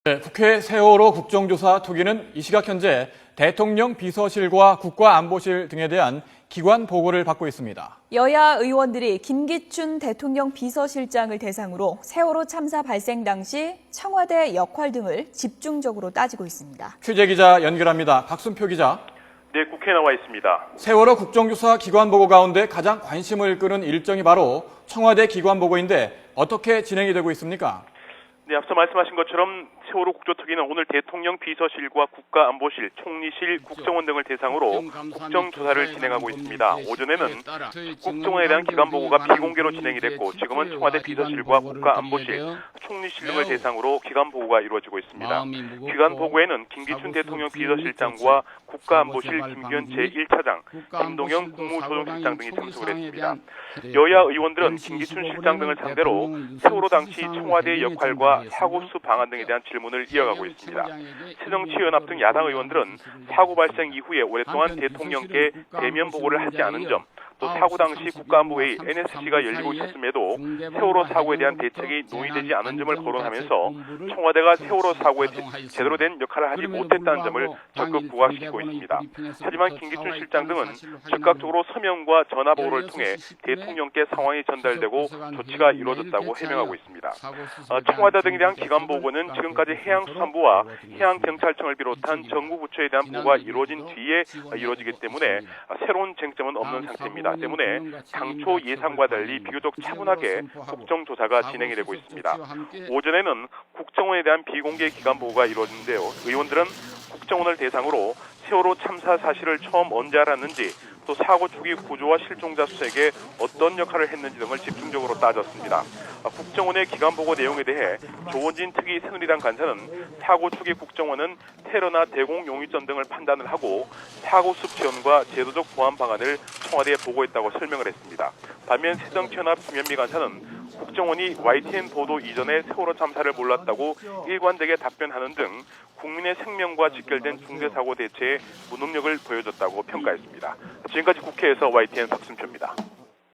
네, 국회 세월호 국정조사 토기는 이 시각 현재 대통령 비서실과 국가안보실 등에 대한 기관 보고를 받고 있습니다. 여야 의원들이 김기춘 대통령 비서실장을 대상으로 세월호 참사 발생 당시 청와대 역할 등을 집중적으로 따지고 있습니다. 취재 기자 연결합니다. 박순표 기자. 네, 국회에 나와 있습니다. 세월호 국정조사 기관 보고 가운데 가장 관심을 끄는 일정이 바로 청와대 기관 보고인데 어떻게 진행이 되고 있습니까? 네, 앞서 말씀하신 것처럼 세월호 국조특위는 오늘 대통령 비서실과 국가안보실, 총리실, 국정원 등을 대상으로 국정조사를 진행하고 있습니다. 오전에는 국정원에 대한 기관 보고가 비공개로 진행이 됐고 지금은 청와대 비서실과 국가안보실, 총리실 등을 대상으로 기관 보고가 이루어지고 있습니다. 기관 보고에는 김기춘 대통령 비서실장과 국가안보실 김기현 제1차장, 김동영 국무조정실장 등이 참석을 했습니다. 여야 의원들은 김기춘 실장 등을 상대로 세월호 당시 청와대의 역할과 사고 수습 방안 등에 대한 질문을 이어가고 있습니다. 새정치연합 등 야당 의원들은 사고 발생 이후에 오랫동안 대통령께 대면 보고를 하지 않은 점, 또 사고 당시 국가안보회의 NSC가 열리고 있었음에도 세월호 사고에 대한 대책이 논의되지 않은 점을 거론하면서 청와대가 세월호 사고에 제대로 된 역할을 하지 못했다는 점을 적극 부각시키고 있습니다. 하지만 김기춘 실장 등은 즉각적으로 서명과 전화 보고를 통해 대통령께 상황이 전달되고 조치가 이루어졌다고 해명하고 있습니다. 청와대 등에 대한 기관 보고는 지금까지 해양수산부와 해양경찰청을 비롯한 정부 부처에 대한 보고가 이루어진 뒤에 이루어지기 때문에 새로운 쟁점은 없는 상태입니다. 때문에 당초 예상과 달리 비교적 차분하게 국정조사가 진행이 되고 있습니다. 오전에는 국정원에 대한 비공개 기관 보고가 이루어졌는데요. 의원들은 국정원을 대상으로 세월호 참사 사실을 처음 언제 알았는지, 또 사고 초기 구조와 실종자 수색에 어떤 역할을 했는지 등을 집중적으로 따졌습니다. 국정원의 기관 보고 내용에 대해 조원진 특위 새누리당 간사는 사고 초기 국정원은 테러나 대공 용의점 등을 판단을 하고 사고 수습 지원과 제도적 보완 방안을 청와대에 보고했다고 설명을 했습니다. 반면 새정치연합 김현미 간사는 국정원이 YTN 보도 이전에 세월호 참사를 몰랐다고 일관되게 답변하는 등 국민의 생명과 직결된 중대사고 대처에 무능력을 보여줬다고 평가했습니다. 지금까지 국회에서 YTN 박순표입니다.